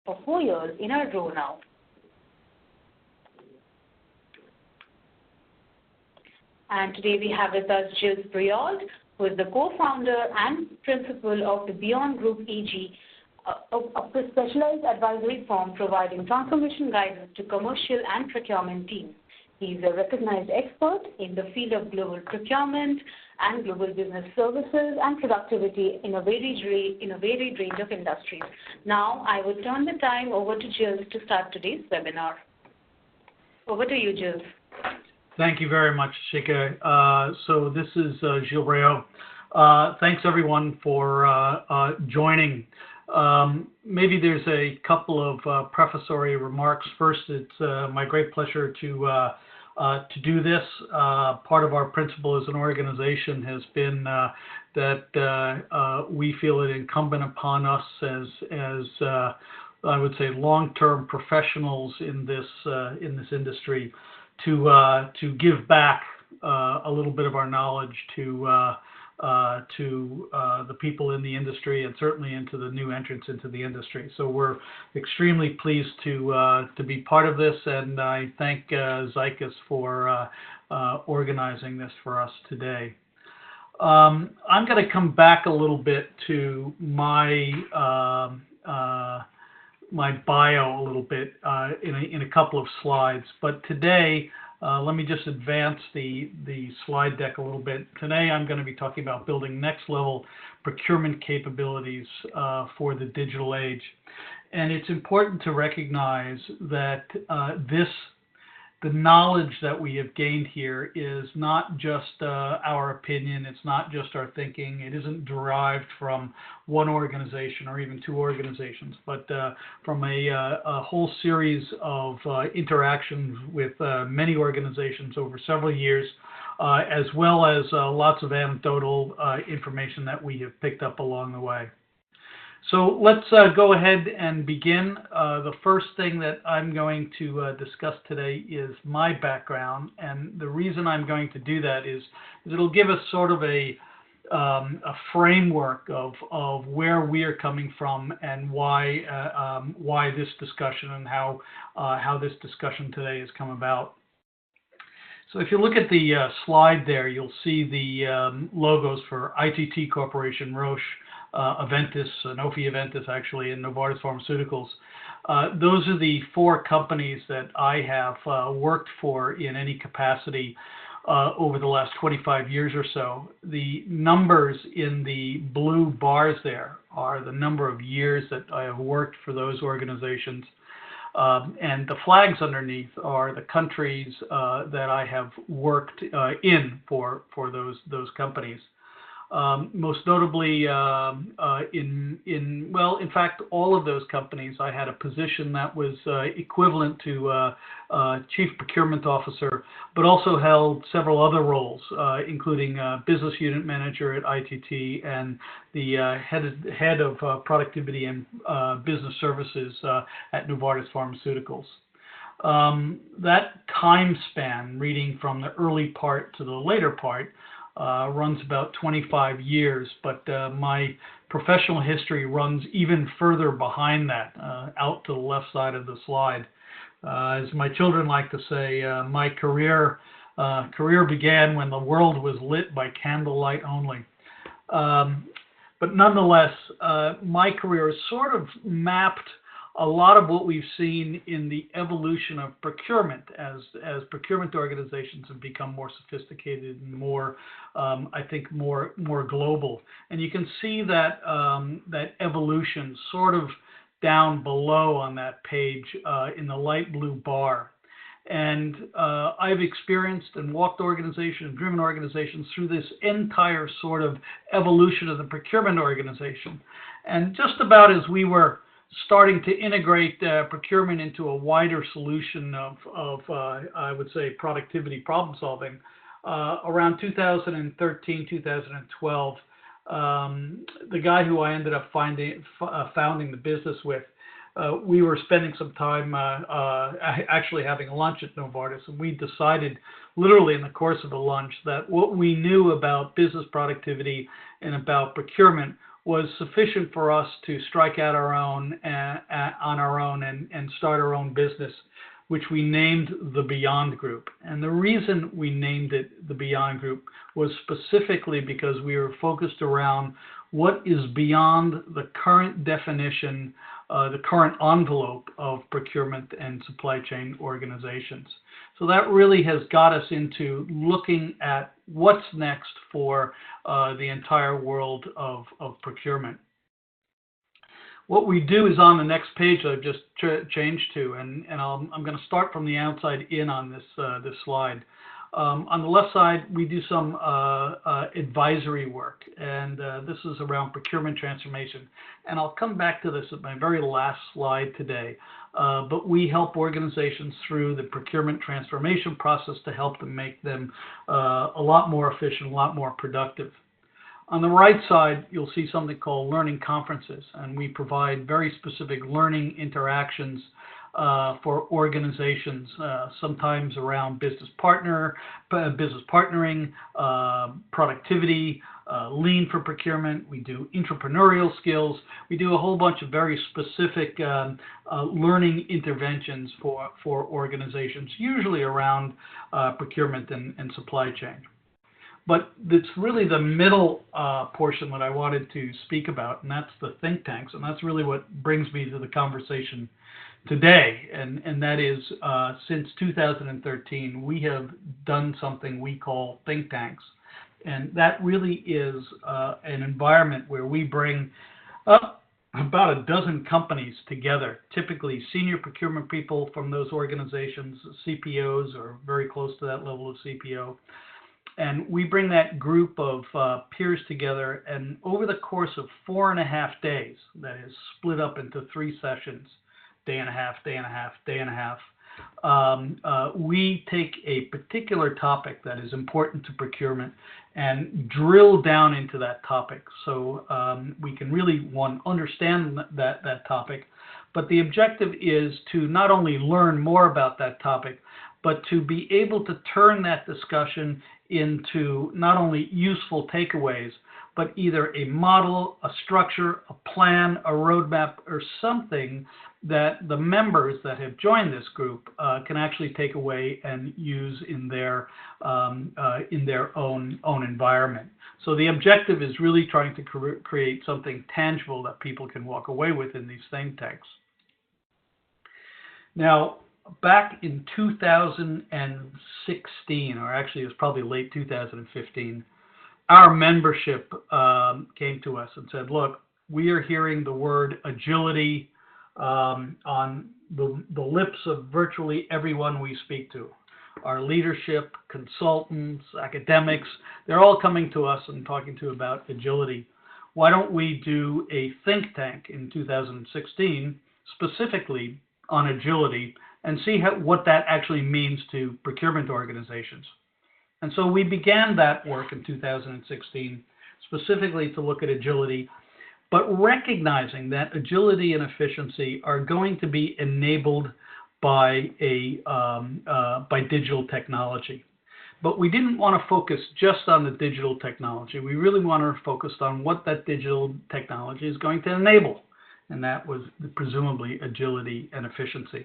for 4 years in a row now. And today we have with us Giles Breault, who is the co-founder and principal of the Beyond Group AG, a specialized advisory firm providing transformation guidance to commercial and procurement teams. He is a recognized expert in the field of global procurement and global business services and productivity in a varied range of industries. Now, I will turn the time over to Giles to start today's webinar. Over to you, Giles. Thank you very much, Shika. So this is Giles Breault. Thanks, everyone, for joining. Maybe there's a couple of prefatory remarks. First, it's my great pleasure to do this. Part of our principle as an organization has been that we feel it incumbent upon us as I would say long-term professionals in this industry to give back a little bit of our knowledge to the people in the industry and certainly into the new entrants into the industry. So we're extremely pleased to be part of this, and I thank Zycus for organizing this for us today. I'm going to come back a little bit to my my bio a little bit in a couple of slides, but today let me just advance the slide deck a little bit. Today I'm going to be talking about building next level procurement capabilities for the digital age, and it's important to recognize that the knowledge that we have gained here is not just our opinion, it's not just our thinking, it isn't derived from one organization or even two organizations, but from a whole series of interactions with many organizations over several years, as well as lots of anecdotal information that we have picked up along the way. So let's go ahead and begin. The first thing that I'm going to discuss today is my background, and the reason I'm going to do that is it'll give us sort of a framework of where we are coming from and why this discussion and how this discussion today has come about. So if you look at the slide there, you'll see the logos for ITT Corporation, Roche, Aventis, Sanofi Aventis actually, and Novartis Pharmaceuticals. Those are the four companies that I have worked for in any capacity over the last 25 years or so. The numbers in the blue bars there are the number of years that I have worked for those organizations. And the flags underneath are the countries that I have worked in for those companies. Most notably, in fact, all of those companies, I had a position that was equivalent to Chief Procurement Officer, but also held several other roles, including Business Unit Manager at ITT and the head of Productivity and Business Services at Novartis Pharmaceuticals. That time span, reading from the early part to the later part, runs about 25 years, but my professional history runs even further behind that, out to the left side of the slide. As my children like to say, my career began when the world was lit by candlelight only. But nonetheless, my career has sort of mapped a lot of what we've seen in the evolution of procurement as procurement organizations have become more sophisticated and more, I think, more global. And you can see that that evolution sort of down below on that page in the light blue bar. And I've experienced and walked organizations, driven organizations through this entire sort of evolution of the procurement organization. And just about as we were starting to integrate procurement into a wider solution of I would say, productivity problem solving, around 2013, 2012, the guy who I ended up founding the business with, we were spending some time actually having lunch at Novartis, and we decided literally in the course of the lunch that what we knew about business productivity and about procurement was sufficient for us to strike out on on our own and start our own business, which we named the Beyond Group. And the reason we named it the Beyond Group was specifically because we were focused around what is beyond the current definition, the current envelope of procurement and supply chain organizations. So that really has got us into looking at what's next for the entire world of procurement. What we do is on the next page I've just changed to, and I'm going to start from the outside in on this slide. On the left side, we do some advisory work, and this is around procurement transformation. And I'll come back to this at my very last slide today. But we help organizations through the procurement transformation process to help them make them a lot more efficient, a lot more productive. On the right side, you'll see something called learning conferences, and we provide very specific learning interactions for organizations, sometimes around business partnering, productivity, lean for procurement. We do entrepreneurial skills. We do a whole bunch of very specific learning interventions for organizations, usually around procurement and supply chain. But it's really the middle portion that I wanted to speak about, and that's the think tanks, and that's really what brings me to the conversation today, and that is since 2013, we have done something we call think tanks, and that really is an environment where we bring up about a dozen companies together, typically senior procurement people from those organizations, CPOs or very close to that level of CPO. And we bring that group of peers together, and over the course of 4.5 days, that is split up into 3 sessions, day and a half, day and a half, day and a half, we take a particular topic that is important to procurement and drill down into that topic. So we can really, understand that topic, but the objective is to not only learn more about that topic, but to be able to turn that discussion into not only useful takeaways, but either a model, a structure, a plan, a roadmap, or something that the members that have joined this group can actually take away and use in their own environment. So the objective is really trying to create something tangible that people can walk away with in these think tanks. Now, back in 2016, or actually it was probably late 2015, our membership came to us and said, look, we are hearing the word agility on the lips of virtually everyone we speak to. Our leadership, consultants, academics, they're all coming to us and talking to about agility. Why don't we do a think tank in 2016 specifically on agility and see what that actually means to procurement organizations? And so we began that work in 2016 specifically to look at agility, but recognizing that agility and efficiency are going to be enabled by digital technology. But we didn't want to focus just on the digital technology. We really wanted to focus on what that digital technology is going to enable, and that was presumably agility and efficiency.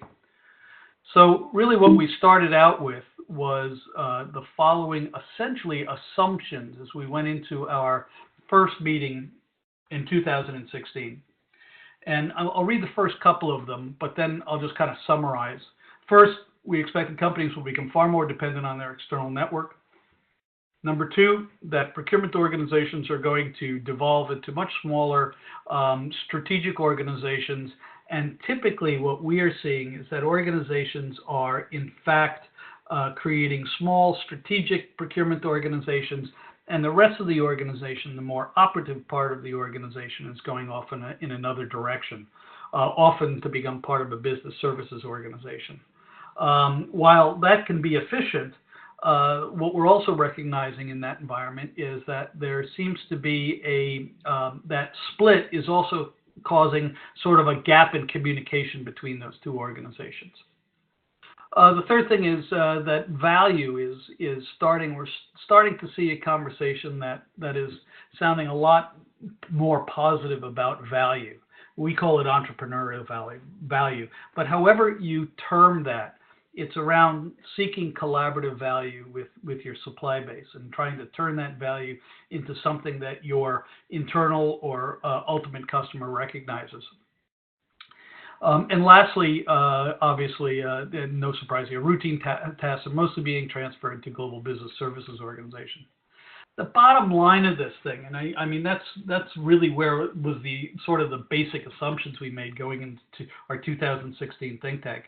So really what we started out with was the following essentially assumptions as we went into our first meeting in 2016. And I'll read the first couple of them, but then I'll just kind of summarize. First, we expected companies will become far more dependent on their external network. Number 2, that procurement organizations are going to devolve into much smaller strategic organizations. And typically what we are seeing is that organizations are in fact creating small strategic procurement organizations, and the rest of the organization, the more operative part of the organization, is going off in another direction, often to become part of a business services organization. While that can be efficient, what we're also recognizing in that environment is that there seems to be that split is also causing sort of a gap in communication between those two organizations. The third thing is that value is starting. We're starting to see a conversation that is sounding a lot more positive about value. We call it entrepreneurial value. But however you term that, it's around seeking collaborative value with your supply base and trying to turn that value into something that your internal or ultimate customer recognizes. And lastly, obviously, no surprise here, routine tasks are mostly being transferred to global business services organization. The bottom line of this thing, and I mean that's really where it was the sort of the basic assumptions we made going into our 2016 think tank.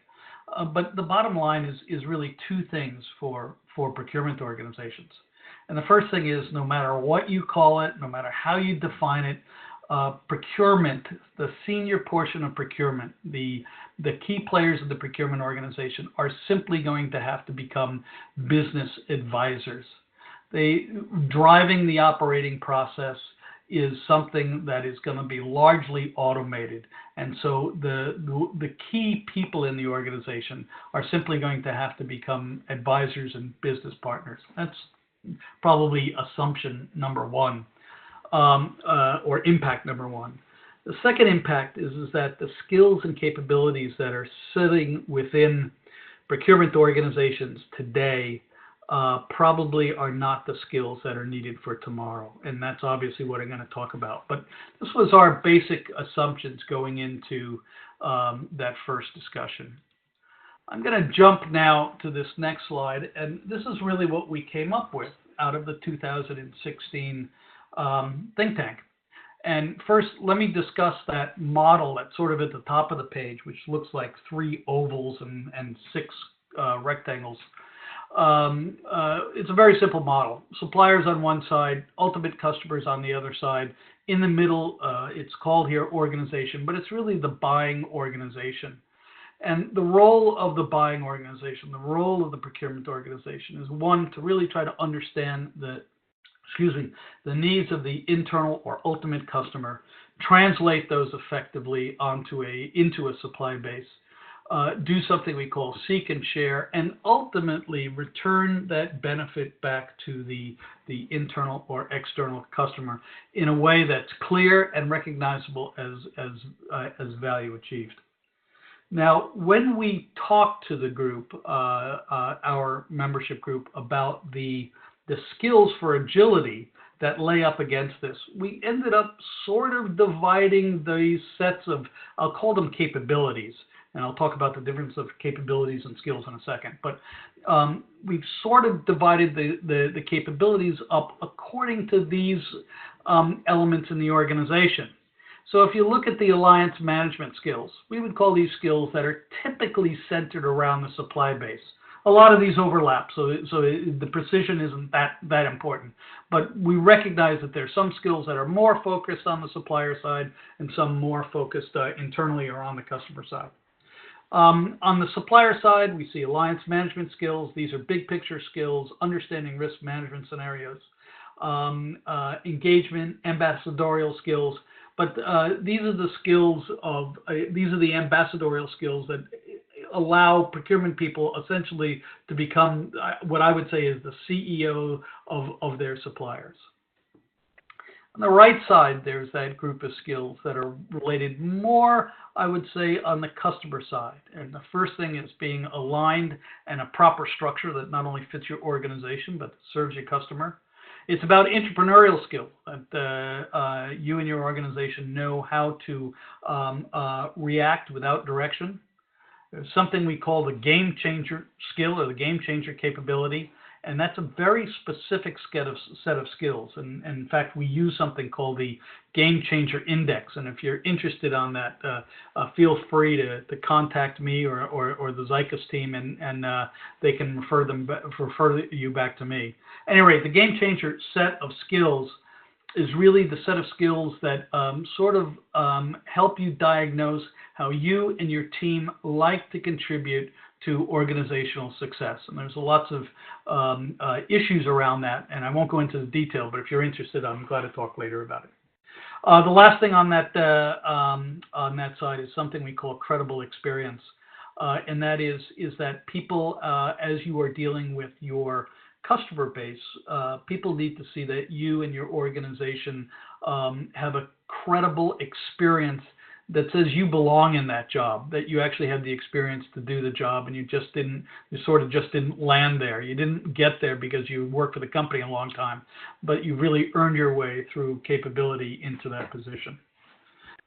But the bottom line is really two things for procurement organizations. And the first thing is, no matter what you call it, no matter how you define it, procurement, the senior portion of procurement, the key players of the procurement organization are simply going to have to become business advisors. Driving the operating process is something that is going to be largely automated. And so the key people in the organization are simply going to have to become advisors and business partners. That's probably assumption number one, or impact number one. The second impact is that the skills and capabilities that are sitting within procurement organizations today probably are not the skills that are needed for tomorrow. And that's obviously what I'm going to talk about. But this was our basic assumptions going into that first discussion. I'm going to jump now to this next slide. And this is really what we came up with out of the 2016 think tank. And first, let me discuss that model that's sort of at the top of the page, which looks like 3 ovals and 6 rectangles. It's a very simple model. Suppliers on one side, ultimate customers on the other side. In the middle, it's called here organization, but it's really the buying organization. And the role of the buying organization, the role of the procurement organization is, one, to really try to understand the needs of the internal or ultimate customer, translate those effectively into a supply base, do something we call seek and share, and ultimately return that benefit back to the internal or external customer in a way that's clear and recognizable as value achieved. Now, when we talked to the group, our membership group, about the skills for agility that lay up against this, we ended up sort of dividing these sets of, I'll call them capabilities, and I'll talk about the difference of capabilities and skills in a second. But we've sort of divided the capabilities up according to these elements in the organization. So if you look at the alliance management skills, we would call these skills that are typically centered around the supply base. A lot of these overlap, so the precision isn't that important. But we recognize that there's some skills that are more focused on the supplier side and some more focused internally or on the customer side. On the supplier side, we see alliance management skills. These are big picture skills, understanding risk management scenarios, engagement, ambassadorial skills. But these are the ambassadorial skills that allow procurement people essentially to become what I would say is the CEO of their suppliers. On the right side, there's that group of skills that are related more, I would say, on the customer side. And the first thing is being aligned and a proper structure that not only fits your organization, but serves your customer. It's about entrepreneurial skill, that you and your organization know how to react without direction. There's something we call the game changer skill, or the game changer capability, and that's a very specific set of skills. And in fact, we use something called the Game Changer Index. And if you're interested on that, feel free to contact me or the Zycus team, and they can refer you back to me. Anyway, the Game Changer set of skills is really the set of skills that help you diagnose how you and your team like to contribute to organizational success. And there's lots of issues around that, and I won't go into the detail, but if you're interested, I'm glad to talk later about it. The last thing on that side is something we call credible experience, and that is that people, as you are dealing with your customer base, people need to see that you and your organization have a credible experience that says you belong in that job, that you actually had the experience to do the job, and you sort of just didn't land there. You didn't get there because you worked for the company a long time, but you really earned your way through capability into that position.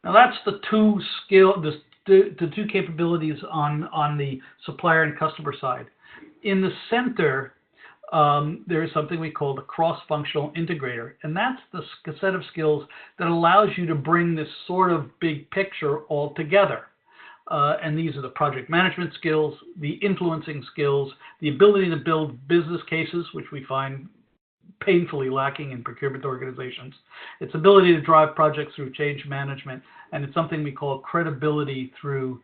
Now that's the two capabilities on the supplier and customer side. In the center, there is something we call the cross-functional integrator, and that's the set of skills that allows you to bring this sort of big picture all together. And these are the project management skills, the influencing skills, the ability to build business cases, which we find painfully lacking in procurement organizations, its ability to drive projects through change management, and it's something we call credibility through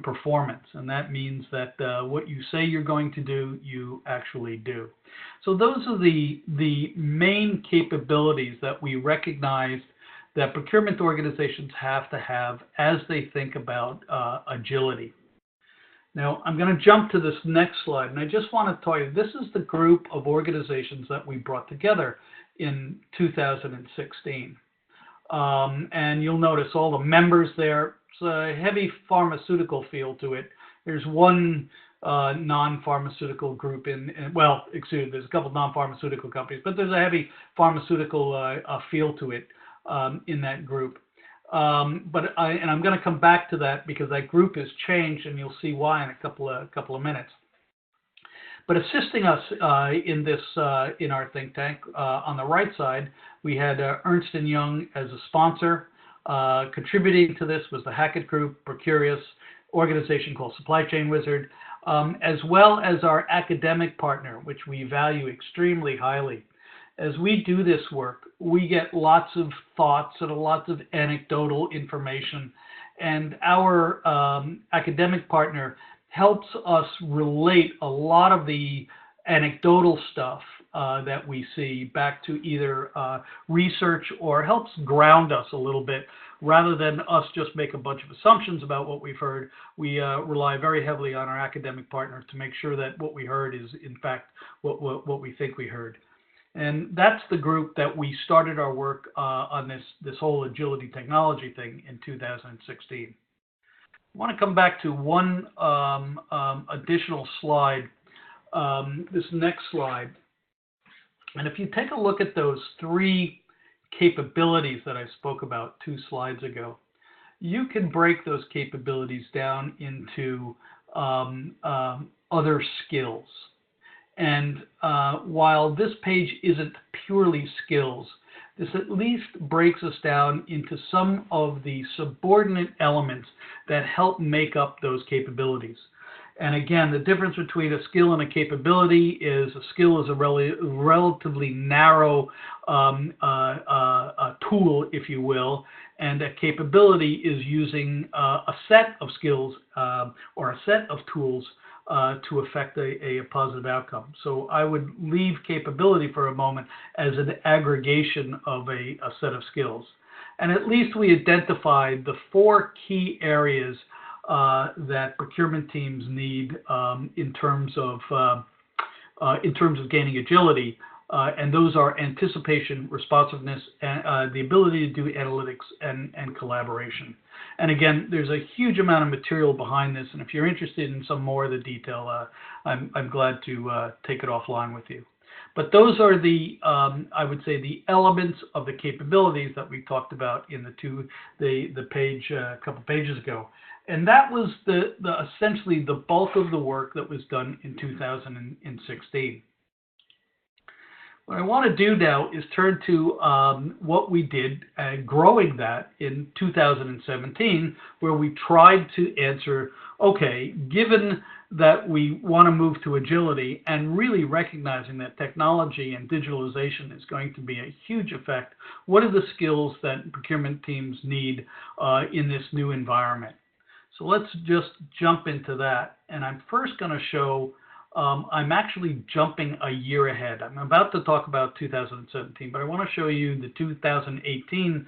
performance. And that means that what you say you're going to do, you actually do. So those are the main capabilities that we recognized that procurement organizations have to have as they think about agility. Now, I'm going to jump to this next slide, and I just want to tell you, this is the group of organizations that we brought together in 2016. And you'll notice all the members there. It's a heavy pharmaceutical feel to it. There's one non-pharmaceutical group there's a couple of non-pharmaceutical companies, but there's a heavy pharmaceutical feel to it in that group. I'm going to come back to that because that group has changed, and you'll see why in a couple of minutes. But assisting us in our think tank, on the right side, we had Ernst & Young as a sponsor. Contributing to this was the Hackett Group, Procurious, organization called Supply Chain Wizard, as well as our academic partner, which we value extremely highly. As we do this work, we get lots of thoughts and lots of anecdotal information, and our academic partner helps us relate a lot of the anecdotal stuff that we see back to either research, or helps ground us a little bit. Rather than us just make a bunch of assumptions about what we've heard, we rely very heavily on our academic partner to make sure that what we heard is in fact what we think we heard. And that's the group that we started our work on this whole agility technology thing in 2016. I want to come back to one additional slide, this next slide. And if you take a look at those three capabilities that I spoke about 2 slides ago, you can break those capabilities down into other skills. And while this page isn't purely skills, this at least breaks us down into some of the subordinate elements that help make up those capabilities. And again, the difference between a skill and a capability is a skill is a relatively narrow tool, if you will, and a capability is using a set of skills or a set of tools to affect a positive outcome. So I would leave capability for a moment as an aggregation of a set of skills. And at least we identified the 4 key areas that procurement teams need in terms of gaining agility, and those are anticipation, responsiveness, and the ability to do analytics and collaboration. And again, there's a huge amount of material behind this, and if you're interested in some more of the detail, I'm glad to take it offline with you. But those are the, I would say, the elements of the capabilities that we talked about in the page a couple pages ago. And that was essentially the bulk of the work that was done in 2016. What I want to do now is turn to what we did growing that in 2017, where we tried to answer, okay, given that we want to move to agility and really recognizing that technology and digitalization is going to be a huge effect, what are the skills that procurement teams need in this new environment? So let's just jump into that. And I'm first going to show I'm actually jumping a year ahead. I'm about to talk about 2017, but I want to show you the 2018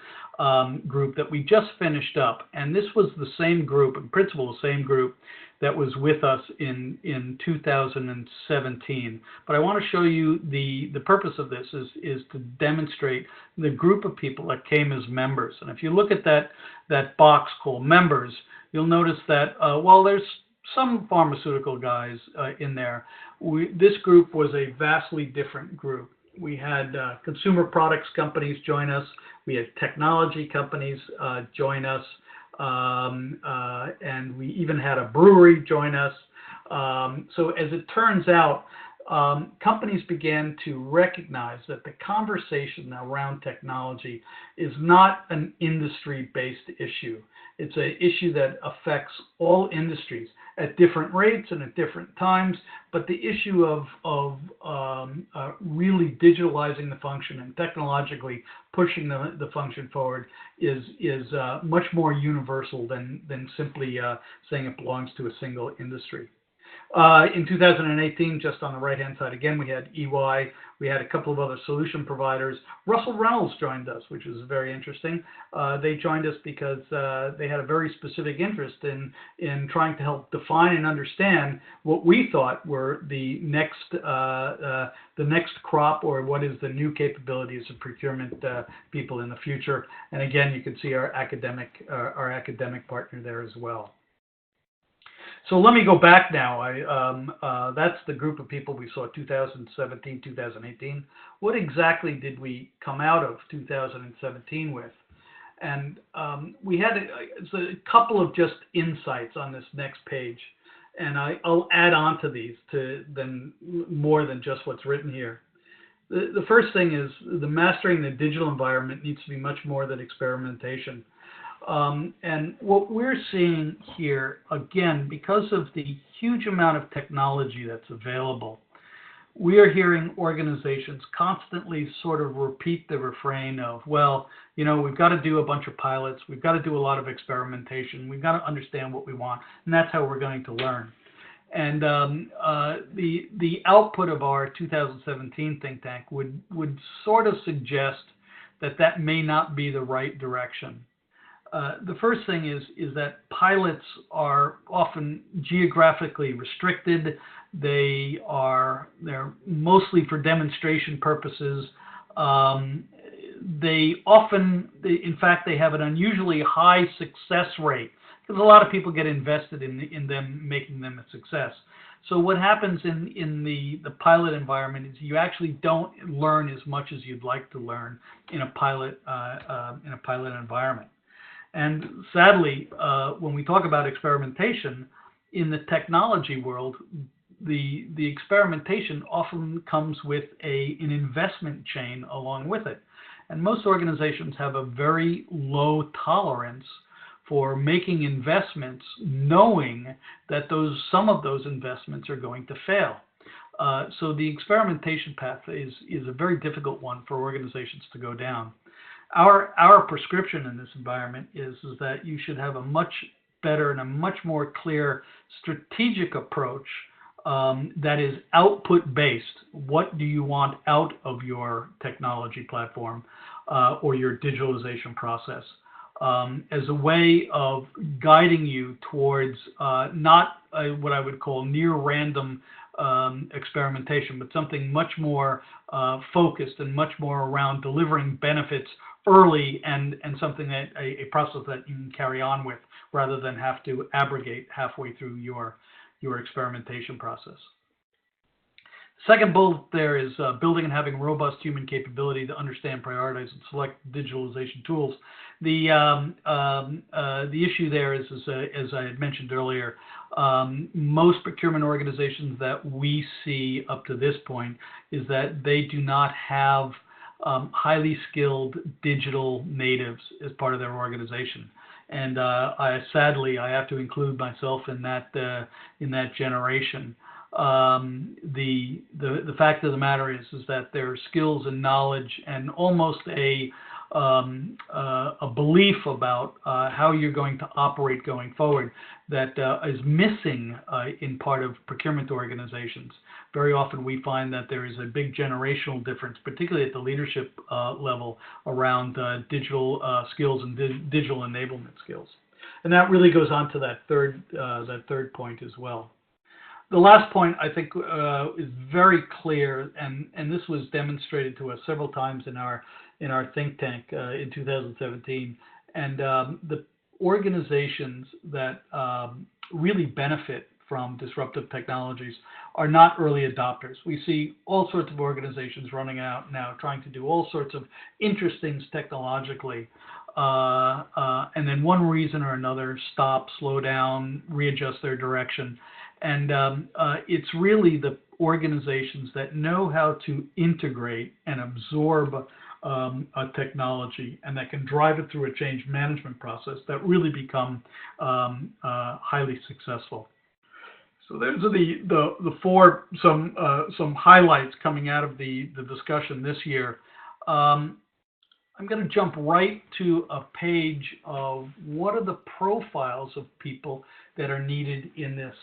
group that we just finished up. And this was the same group, in principle, the same group that was with us in 2017. But I want to show you the purpose of this is to demonstrate the group of people that came as members. And if you look at that box called members, you'll notice that while there's some pharmaceutical guys in there, this group was a vastly different group. We had consumer products companies join us. We had technology companies join us. And we even had a brewery join us. So as it turns out, companies began to recognize that the conversation around technology is not an industry-based issue. It's an issue that affects all industries at different rates and at different times, but the issue of really digitalizing the function and technologically pushing the function forward is much more universal than simply saying it belongs to a single industry. In 2018, just on the right-hand side, again, we had EY. We had a couple of other solution providers. Russell Reynolds joined us, which was very interesting. They joined us because they had a very specific interest in trying to help define and understand what we thought were the next crop, or what is the new capabilities of procurement people in the future. And again, you can see our academic partner there as well. So let me go back now. That's the group of people we saw 2017, 2018. What exactly did we come out of 2017 with? And we had a couple of just insights on this next page. And I'll add on to these more than just what's written here. The first thing is the mastering the digital environment needs to be much more than experimentation. And what we're seeing here, again, because of the huge amount of technology that's available, we are hearing organizations constantly sort of repeat the refrain of, well, we've got to do a bunch of pilots, we've got to do a lot of experimentation, we've got to understand what we want, and that's how we're going to learn. And the output of our 2017 think tank would sort of suggest that may not be the right direction. The first thing is that pilots are often geographically restricted. They're mostly for demonstration purposes. In fact, they have an unusually high success rate because a lot of people get invested in them, making them a success. So what happens in the pilot environment is you actually don't learn as much as you'd like to learn in a pilot environment. And sadly, when we talk about experimentation in the technology world, the experimentation often comes with an investment chain along with it. And most organizations have a very low tolerance for making investments, knowing that some of those investments are going to fail. So the experimentation path is a very difficult one for organizations to go down. Our prescription in this environment is that you should have a much better and a much more clear strategic approach that is output-based. What do you want out of your technology platform or your digitalization process as a way of guiding you towards not what I would call near-random experimentation, but something much more focused and much more around delivering benefits early and something that a process that you can carry on with rather than have to abrogate halfway through your experimentation process. Second bullet there is building and having robust human capability to understand, prioritize, and select digitalization tools. The issue there is, as I had mentioned earlier, most procurement organizations that we see up to this point is that they do not have highly skilled digital natives as part of their organization. And sadly, I have to include myself in that generation. The fact of the matter is that their skills and knowledge and almost a a belief about how you're going to operate going forward that is missing in part of procurement organizations. Very often we find that there is a big generational difference, particularly at the leadership level, around digital skills and digital enablement skills. And that really goes on to that third point as well. The last point, I think, is very clear, and this was demonstrated to us several times in our think tank in 2017. And the organizations that really benefit from disruptive technologies are not early adopters. We see all sorts of organizations running out now trying to do all sorts of interesting things technologically, and then one reason or another stop, slow down, readjust their direction. And it's really the organizations that know how to integrate and absorb a technology and that can drive it through a change management process that really become highly successful. So those are the four some highlights coming out of the discussion this year. I'm going to jump right to a page of what are the profiles of people that are needed in this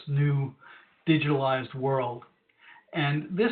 new digitalized world. And this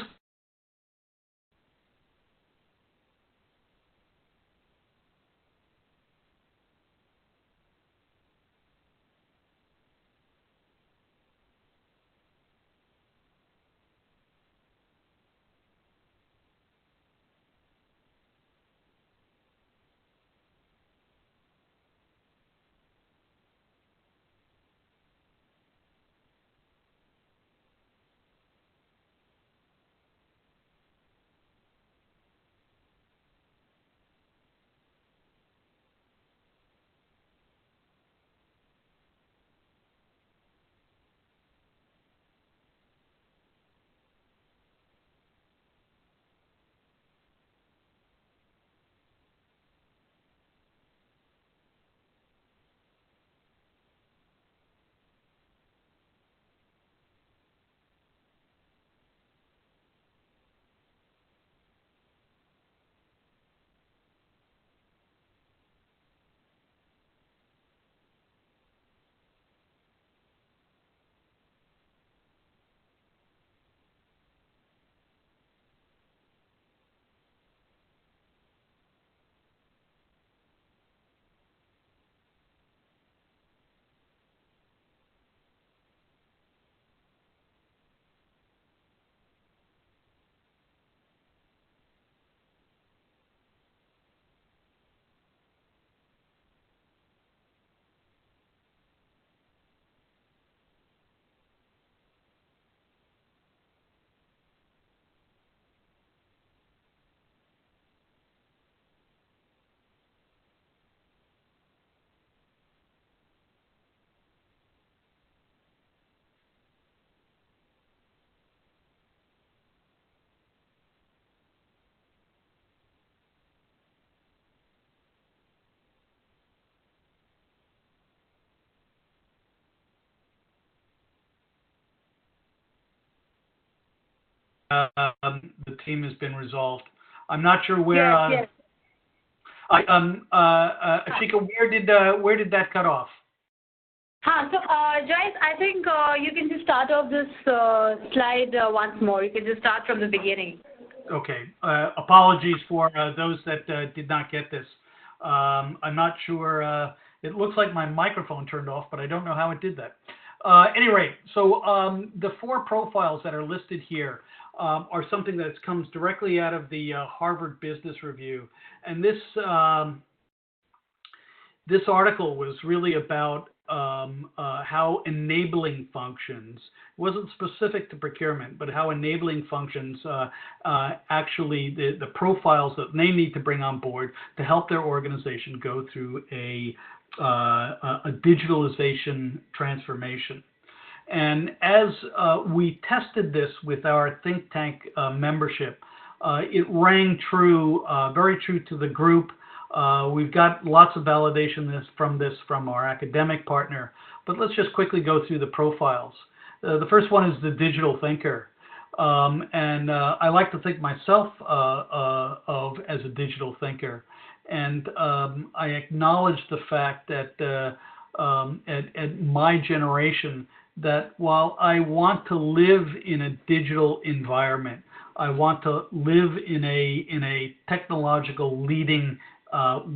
the team has been resolved. I'm not sure where. Yes. Ashika, where did that cut off? So, Giles, I think you can just start off this slide once more. You can just start from the beginning. Okay. Apologies for those that did not get this. I'm not sure. It looks like my microphone turned off, but I don't know how it did that. Anyway, so the four profiles that are listed here are something that comes directly out of the Harvard Business Review. And this article was really about how enabling functions, it wasn't specific to procurement, but how enabling functions actually, the profiles that they need to bring on board to help their organization go through a digitalization transformation. And as we tested this with our think tank membership, it rang true, very true to the group. We've got lots of validation from our academic partner, but let's just quickly go through the profiles. The first one is the digital thinker. And I like to think myself of as a digital thinker. And I acknowledge the fact that at my generation, that while I want to live in a digital environment, I want to live in a technological leading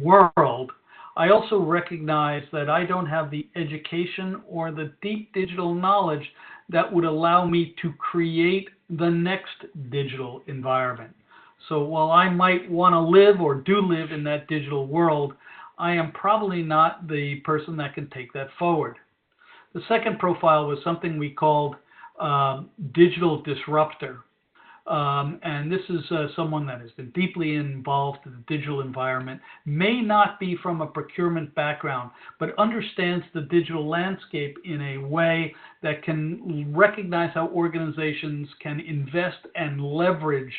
world, I also recognize that I don't have the education or the deep digital knowledge that would allow me to create the next digital environment. So while I might want to live or do live in that digital world, I am probably not the person that can take that forward. The second profile was something we called digital disruptor. And this is someone that has been deeply involved in the digital environment, may not be from a procurement background, but understands the digital landscape in a way that can recognize how organizations can invest and leverage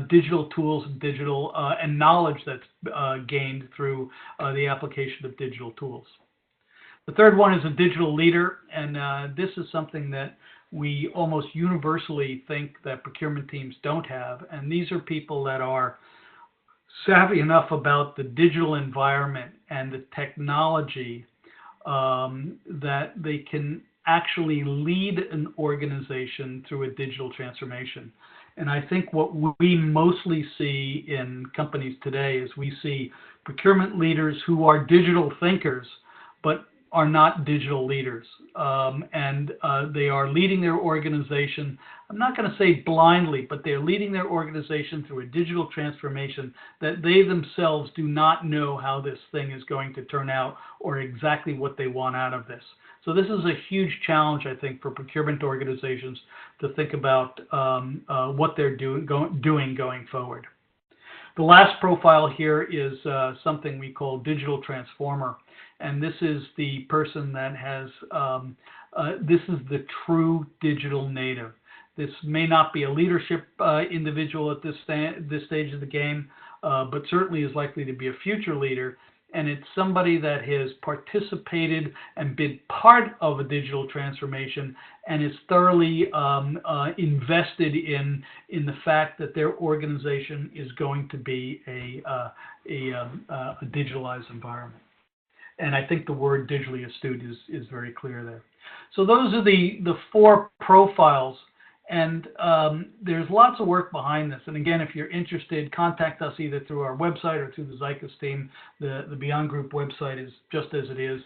digital tools and digital and knowledge that's gained through the application of digital tools. The third one is a digital leader, and this is something that we almost universally think that procurement teams don't have. And these are people that are savvy enough about the digital environment and the technology that they can actually lead an organization through a digital transformation. And I think what we mostly see in companies today is we see procurement leaders who are digital thinkers, but are not digital leaders. They are leading their organization, I'm not going to say blindly, but they're leading their organization through a digital transformation that they themselves do not know how this thing is going to turn out or exactly what they want out of this. So this is a huge challenge, I think, for procurement organizations to think about what they're doing going forward. The last profile here is something we call digital transformer. And this is the person that has, this is the true digital native. This may not be a leadership individual at this stage of the game, but certainly is likely to be a future leader. And it's somebody that has participated and been part of a digital transformation and is thoroughly invested in the fact that their organization is going to be a digitalized environment. And I think the word digitally astute is very clear there. So those are the four profiles. And there's lots of work behind this. And again, if you're interested, contact us either through our website or through the Zycus team. The Beyond Group website is just as it is,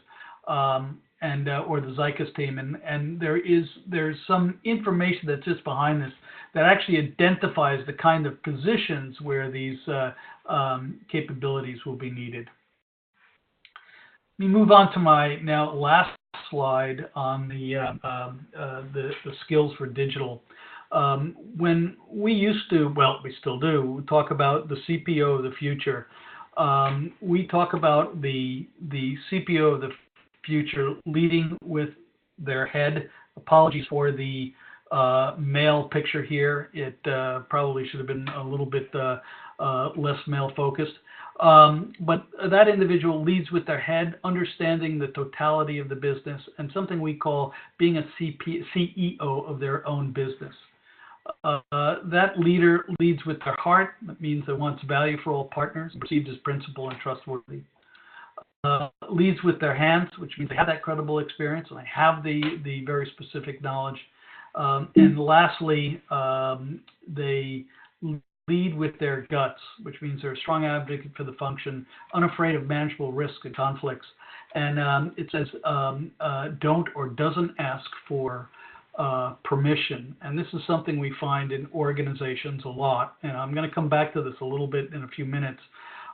or the Zycus team. And there's some information that sits behind this that actually identifies the kind of positions where these capabilities will be needed. Let me move on to my now last slide on the skills for digital. When we used to, well, we still do, talk about the CPO of the future. We talk about the CPO of the future leading with their head. Apologies for the male picture here. It probably should have been a little bit less male focused. But that individual leads with their head, understanding the totality of the business, and something we call being a CEO of their own business. That leader leads with their heart. That means it wants value for all partners, perceived as principled and trustworthy. Leads with their hands, which means they have that credible experience and they have the very specific knowledge. And lastly, they lead with their guts, which means they're a strong advocate for the function, unafraid of manageable risks and conflicts. And it says don't or doesn't ask for permission. And this is something we find in organizations a lot. And I'm going to come back to this a little bit in a few minutes.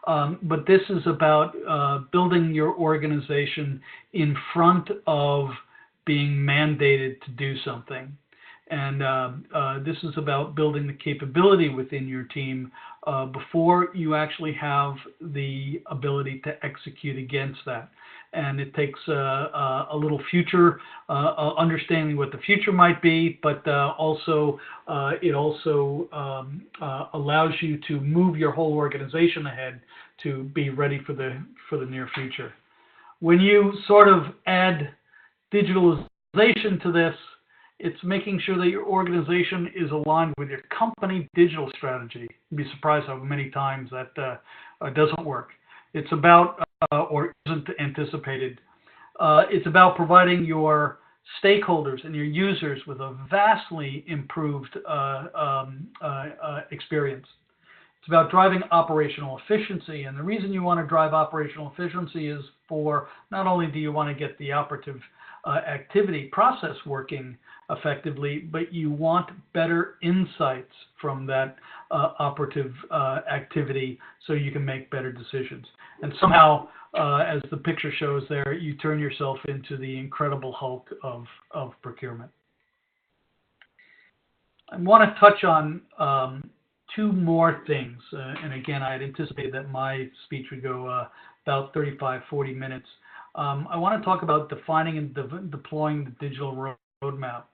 But this is about building your organization in front of being mandated to do something. And this is about building the capability within your team before you actually have the ability to execute against that. And it takes a little future, understanding what the future might be, but it also allows you to move your whole organization ahead to be ready for the near future. When you sort of add digitalization to this, it's making sure that your organization is aligned with your company digital strategy. You'd be surprised how many times that doesn't work. It's about, or isn't anticipated. It's about providing your stakeholders and your users with a vastly improved experience. It's about driving operational efficiency, and the reason you want to drive operational efficiency is for not only do you want to get the operative activity process working effectively, but you want better insights from that operative activity so you can make better decisions. And somehow, as the picture shows there, you turn yourself into the Incredible Hulk of procurement. I want to touch on two more things. And again, I had anticipated that my speech would go about 35, 40 minutes. I want to talk about defining and deploying the digital roadmap.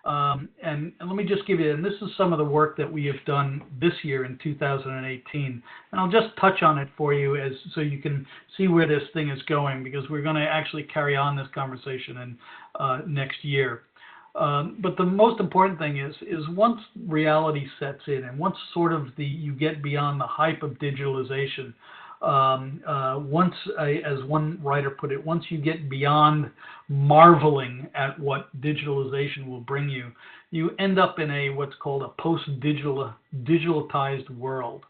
And let me just give you, and this is some of the work that we have done this year in 2018. And I'll just touch on it for you so you can see where this thing is going, because we're going to actually carry on this conversation in next year. But the most important thing is once reality sets in, and once sort of you get beyond the hype of digitalization, once, as one writer put it, once you get beyond marveling at what digitalization will bring you, you end up in what's called a post-digitalized world.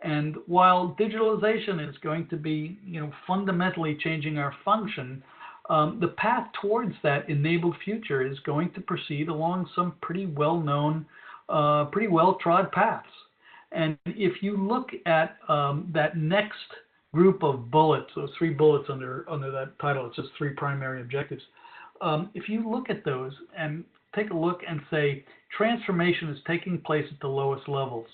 And while digitalization is going to be, fundamentally changing our function, the path towards that enabled future is going to proceed along some pretty well-known, pretty well-trod paths. And if you look at that next group of bullets, those 3 bullets under that title, it's just 3 primary objectives. If you look at those and take a look and say, transformation is taking place at the lowest levels.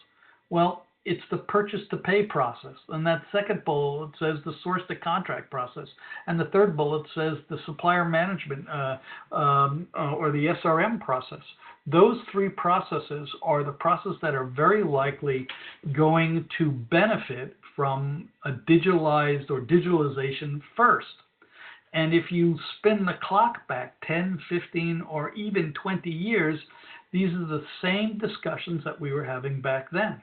Well, it's the purchase to pay process. And that second bullet says the source to contract process. And the third bullet says the supplier management or the SRM process. Those 3 processes are the processes that are very likely going to benefit from a digitalized or digitalization first. And if you spin the clock back 10, 15, or even 20 years, these are the same discussions that we were having back then.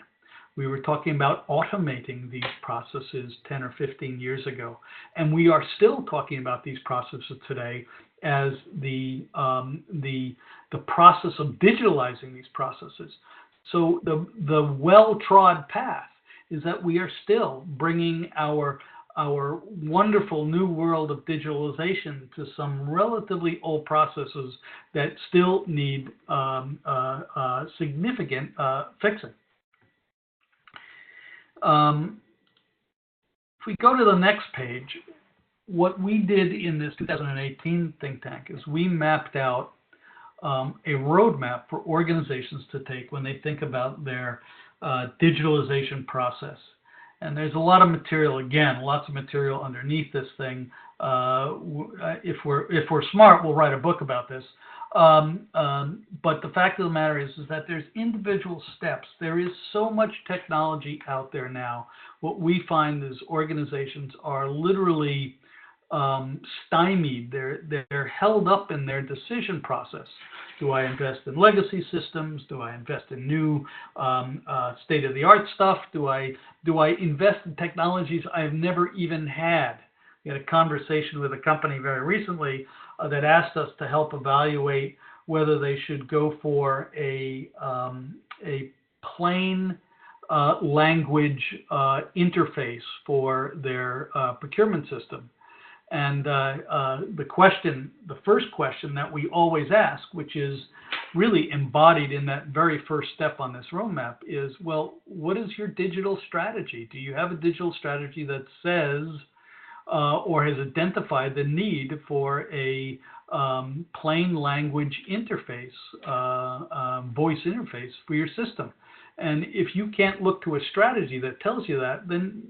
We were talking about automating these processes 10 or 15 years ago. And we are still talking about these processes today as the process of digitalizing these processes. So the well-trod path is that we are still bringing our wonderful new world of digitalization to some relatively old processes that still need significant fixing. If we go to the next page, what we did in this 2018 think tank is we mapped out a roadmap for organizations to take when they think about their digitalization process. And there's a lot of material, again, lots of material underneath this thing. If we're smart, we'll write a book about this. But the fact of the matter is that there's individual steps. There is so much technology out there now. What we find is organizations are literally stymied. They're held up in their decision process. Do I invest in legacy systems? Do I invest in new state-of-the-art stuff? Do I invest in technologies I've never even had? We had a conversation with a company very recently that asked us to help evaluate whether they should go for a plain language interface for their procurement system. And the first question that we always ask, which is really embodied in that very first step on this roadmap, is, well, what is your digital strategy? Do you have a digital strategy that says or has identified the need for a plain language interface, voice interface for your system? And if you can't look to a strategy that tells you that, then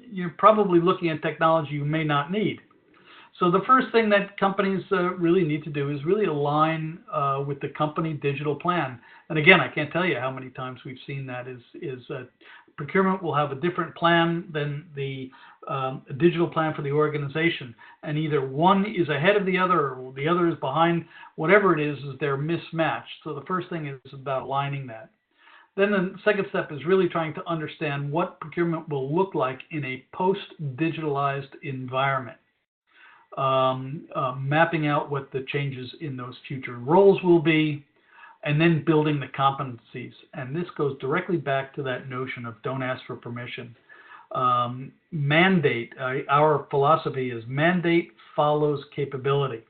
you're probably looking at technology you may not need. So the first thing that companies really need to do is really align with the company digital plan. And again, I can't tell you how many times we've seen that is procurement will have a different plan than the digital plan for the organization. And either one is ahead of the other or the other is behind. Whatever it is they're mismatched. So the first thing is about aligning that. Then the second step is really trying to understand what procurement will look like in a post-digitalized environment. Mapping out what the changes in those future roles will be, and then building the competencies. And this goes directly back to that notion of don't ask for permission. Mandate, our philosophy is mandate follows capability.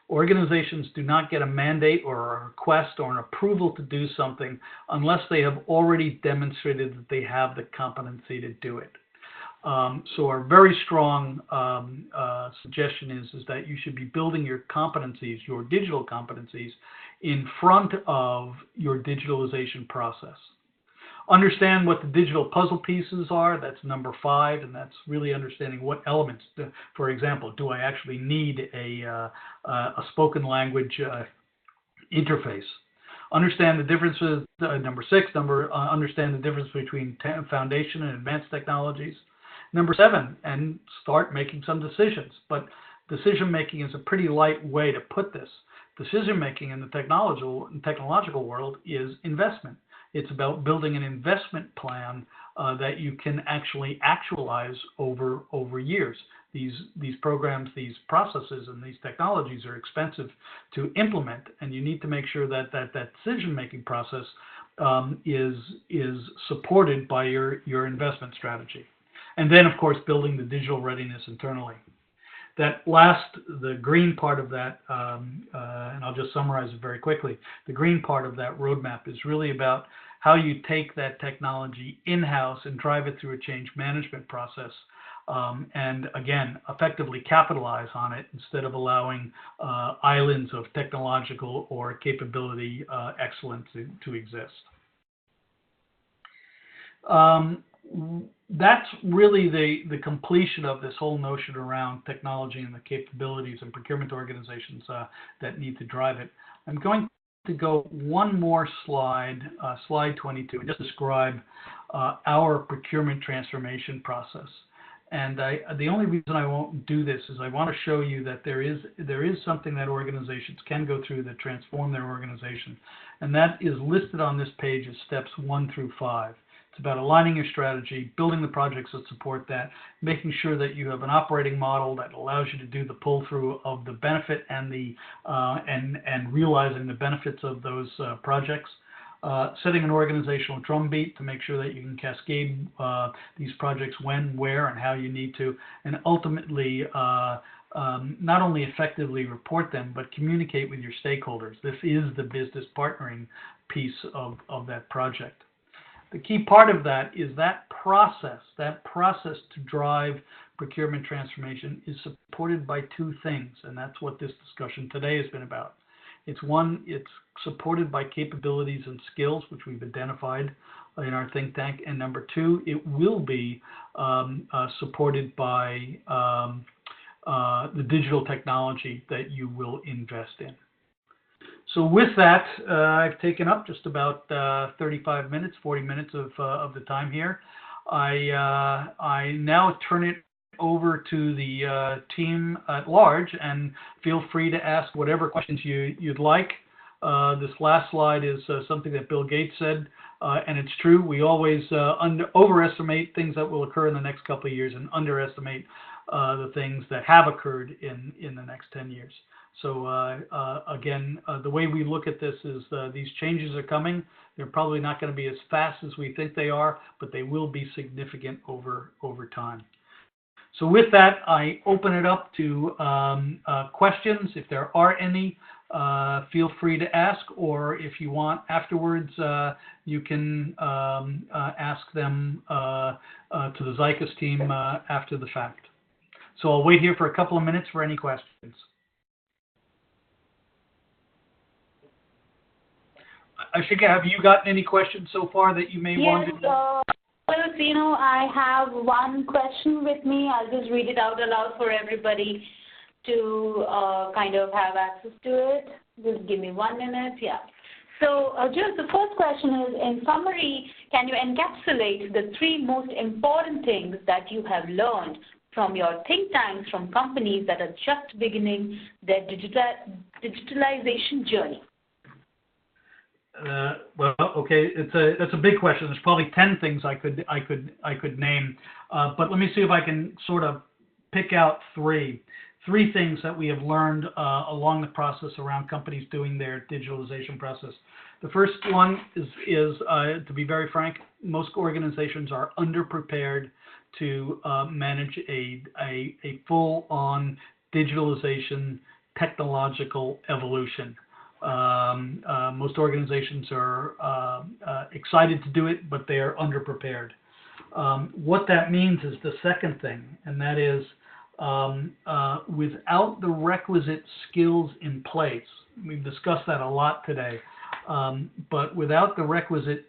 Organizations do not get a mandate or a request or an approval to do something unless they have already demonstrated that they have the competency to do it. So our very strong suggestion is that you should be building your competencies, your digital competencies, in front of your digitalization process. Understand what the digital puzzle pieces are. That's number 5, and that's really understanding what elements. For example, do I actually need a spoken language interface? Understand the differences. Number 6, understand the difference between foundation and advanced technologies. Number 7, and start making some decisions. But decision making is a pretty light way to put this. Decision making in the technological world is investment. It's about building an investment plan that you can actually actualize over years. These programs, these processes, and these technologies are expensive to implement, and you need to make sure that that decision-making process is supported by your investment strategy. And then, of course, building the digital readiness internally. That last, the green part of that, and I'll just summarize it very quickly, the green part of that roadmap is really about how you take that technology in-house and drive it through a change management process, and again, effectively capitalize on it instead of allowing islands of technological or capability excellence to exist. That's really the completion of this whole notion around technology and the capabilities and procurement organizations that need to drive it. I'm going to go one more slide, slide 22, and just describe our procurement transformation process. And the only reason I won't do this is I want to show you that there is something that organizations can go through that transform their organization, and that is listed on this page as steps 1 through 5. It's about aligning your strategy, building the projects that support that, making sure that you have an operating model that allows you to do the pull-through of the benefit and the and realizing the benefits of those projects. Setting an organizational drumbeat to make sure that you can cascade these projects when, where, and how you need to, and ultimately not only effectively report them, but communicate with your stakeholders. This is the business partnering piece of that project. The key part of that is that process to drive procurement transformation is supported by 2 things, and that's what this discussion today has been about. It's one, it's supported by capabilities and skills, which we've identified in our think tank, and number 2, it will be supported by the digital technology that you will invest in. So with that, I've taken up just about 35 minutes, 40 minutes of the time here. I now turn it over to the team at large, and feel free to ask whatever questions you'd like. This last slide is something that Bill Gates said, and it's true. We always overestimate things that will occur in the next couple of years and underestimate the things that have occurred in the next 10 years. So again, the way we look at this is these changes are coming. They're probably not going to be as fast as we think they are, but they will be significant over time. So with that, I open it up to questions. If there are any, feel free to ask, or if you want afterwards, you can ask them to the Zycus team after the fact. So I'll wait here for a couple of minutes for any questions. Ashika, have you gotten any questions so far that you may want to? Well, I have one question with me. I'll just read it out aloud for everybody to kind of have access to it. Just give me 1 minute. Yeah. So, Jill, the first question is, in summary, can you encapsulate the 3 most important things that you have learned from your think tanks from companies that are just beginning their digitalization journey? Well, okay, that's a big question. There's probably 10 things I could name, but let me see if I can sort of pick out three things that we have learned along the process around companies doing their digitalization process. The first one is to be very frank, most organizations are underprepared to manage a full-on digitalization technological evolution. Most organizations are excited to do it, but they are underprepared. What that means is the second thing, and that is without the requisite skills in place. We've discussed that a lot today, but without the requisite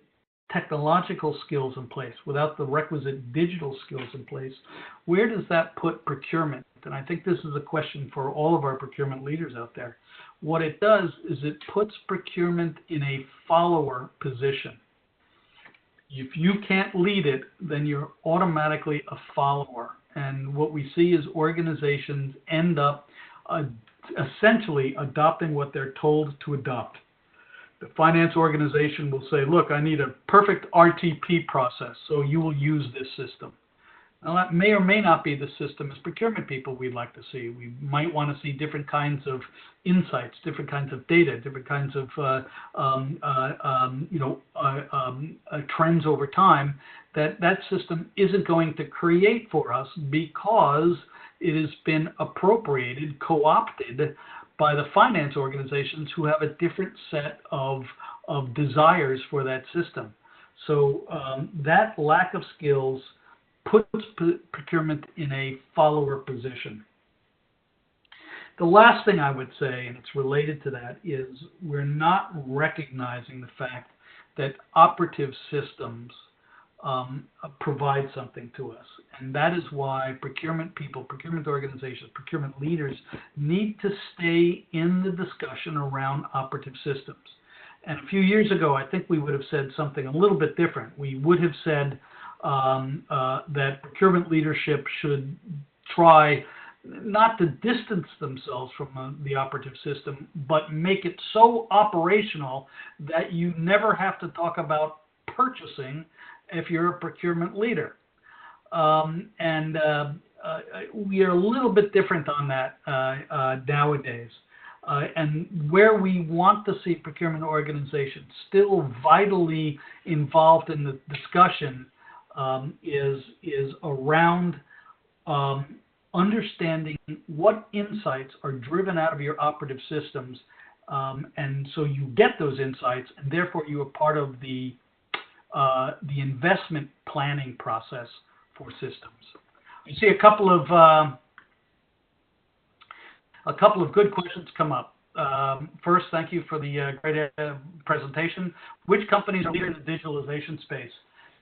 technological skills in place, without the requisite digital skills in place, where does that put procurement? And I think this is a question for all of our procurement leaders out there. What it does is it puts procurement in a follower position. If you can't lead it, then you're automatically a follower. And what we see is organizations end up essentially adopting what they're told to adopt. The finance organization will say, look, I need a perfect RTP process, so you will use this system. Now, that may or may not be the system as procurement people we'd like to see. We might want to see different kinds of insights, different kinds of data, different kinds of trends over time that system isn't going to create for us because it has been appropriated, co-opted by the finance organizations who have a different set of desires for that system. So that lack of skills puts procurement in a follower position. The last thing I would say, and it's related to that, is we're not recognizing the fact that operative systems provide something to us. And that is why procurement people, procurement organizations, procurement leaders need to stay in the discussion around operative systems. And a few years ago, I think we would have said something a little bit different. We would have said that procurement leadership should try not to distance themselves from the operative system, but make it so operational that you never have to talk about purchasing if you're a procurement leader. We are a little bit different on that nowadays. And where we want to see procurement organizations still vitally involved in the discussion is around understanding what insights are driven out of your operative systems, and so you get those insights, and therefore you are part of the investment planning process for systems. You see a couple of good questions come up. First, thank you for the great presentation. Which companies are leading the digitalization space?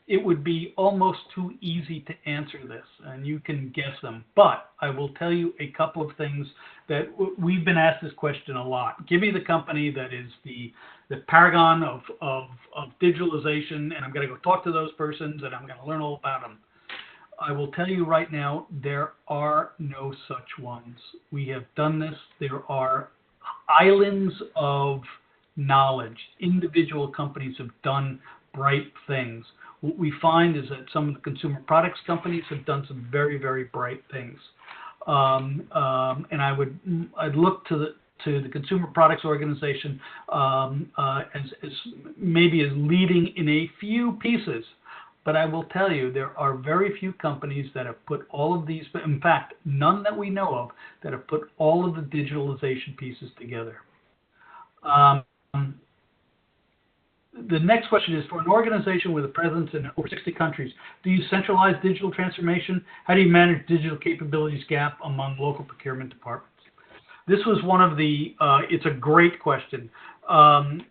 It would be almost too easy to answer this, and you can guess them. But I will tell you a couple of things that we've been asked this question a lot. Give me the company that is the paragon of digitalization, and I'm going to go talk to those persons, and I'm going to learn all about them. I will tell you right now, there are no such ones. We have done this. There are islands of knowledge. Individual companies have done bright things. What we find is that some of the consumer products companies have done some very, very bright things. And I'd look to the consumer products organization as maybe as leading in a few pieces. But I will tell you, there are very few companies that have put all of these, in fact, none that we know of, that have put all of the digitalization pieces together. The next question is, for an organization with a presence in over 60 countries, do you centralize digital transformation? How do you manage digital capabilities gap among local procurement departments? This was one of the, it's a great question.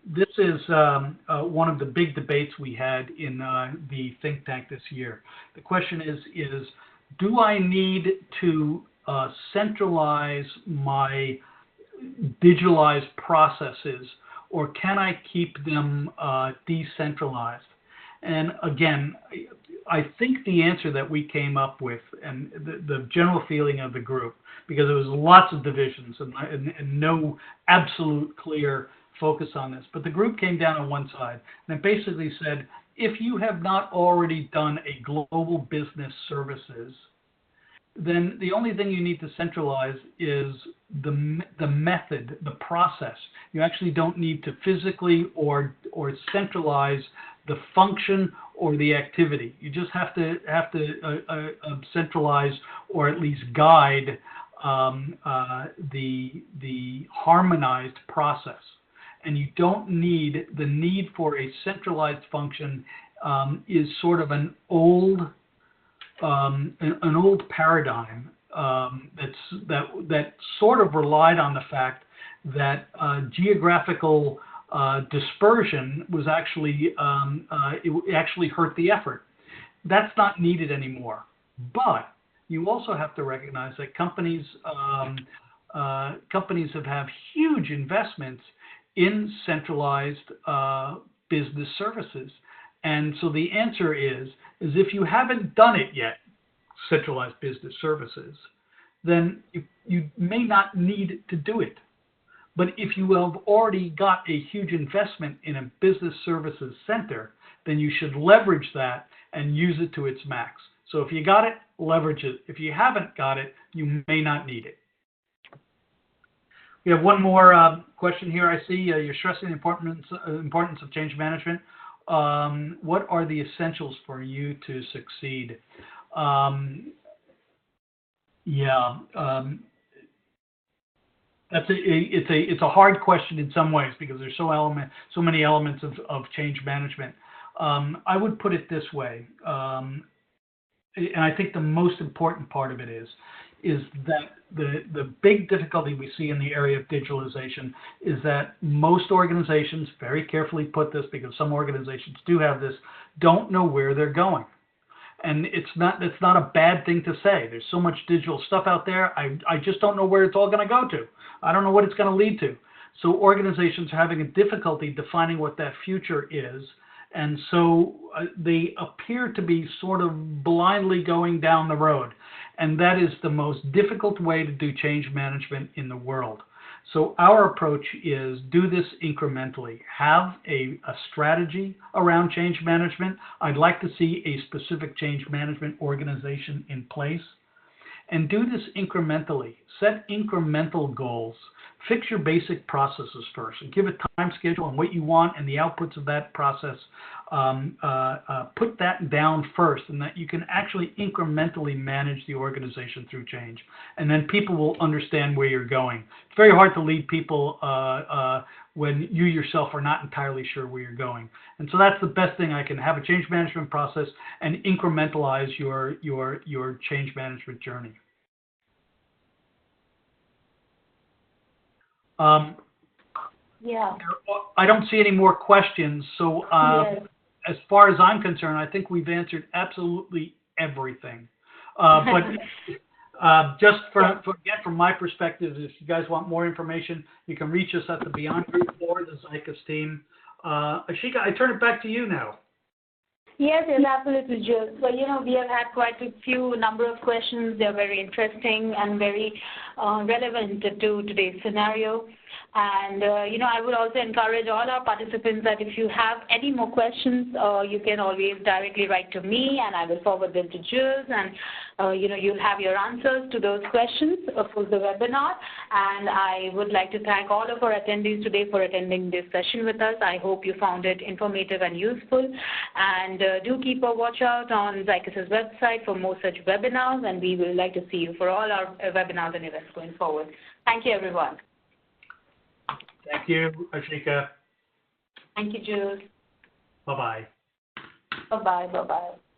This is one of the big debates we had in the think tank this year. The question is do I need to centralize my digitalized processes, or can I keep them decentralized? And again, I think the answer that we came up with, and the general feeling of the group, because there was lots of divisions and no absolute clear focus on this. But the group came down on one side, and it basically said, if you have not already done a global business services, then the only thing you need to centralize is the method, the process. You actually don't need to physically or centralize the function or the activity. You just have to centralize or at least guide the harmonized process. And you don't need, the need for a centralized function is sort of an old paradigm that sort of relied on the fact that geographical dispersion was actually it actually hurt the effort. That's not needed anymore. But you also have to recognize that companies have huge investments in centralized business services. And so the answer is if you haven't done it yet, centralized business services, then you may not need to do it. But if you have already got a huge investment in a business services center, then you should leverage that and use it to its max. So if you got it, leverage it. If you haven't got it, you may not need it. We have one more question here. I see you're stressing the importance of change management. What are the essentials for you to succeed? It's a hard question in some ways because there's so many elements of change management. I would put it this way, and I think the most important part of it is that the big difficulty we see in the area of digitalization is that most organizations, very carefully put this because some organizations do have this, don't know where they're going. And it's not a bad thing to say. There's so much digital stuff out there. I just don't know where it's all going to go to. I don't know what it's going to lead to. So organizations are having a difficulty defining what that future is. And so they appear to be sort of blindly going down the road. And that is the most difficult way to do change management in the world. So our approach is do this incrementally. Have a strategy around change management. I'd like to see a specific change management organization in place. And do this incrementally. Set incremental goals. Fix your basic processes first and give a time schedule and what you want and the outputs of that process. Put that down first, and that you can actually incrementally manage the organization through change. And then people will understand where you're going. It's very hard to lead people when you yourself are not entirely sure where you're going. And so that's the best thing I can have, a change management process and incrementalize your change management journey. I don't see any more questions. So yes. As far as I'm concerned, I think we've answered absolutely everything. But just again, from my perspective, if you guys want more information, you can reach us at the Beyond Group or the Zycus team. Ashika, I turn it back to you now. Yes, absolutely, Jules. Well, we have had quite a number of questions. They're very interesting and very relevant to today's scenario. And, I would also encourage all our participants that if you have any more questions, you can always directly write to me and I will forward them to Jules. And, you'll have your answers to those questions for the webinar. And I would like to thank all of our attendees today for attending this session with us. I hope you found it informative and useful. And do keep a watch out on Zycus's website for more such webinars. And we would like to see you for all our webinars and events going forward. Thank you, everyone. Thank you, Ashika. Thank you, Jules. Bye-bye. Bye-bye. Bye-bye.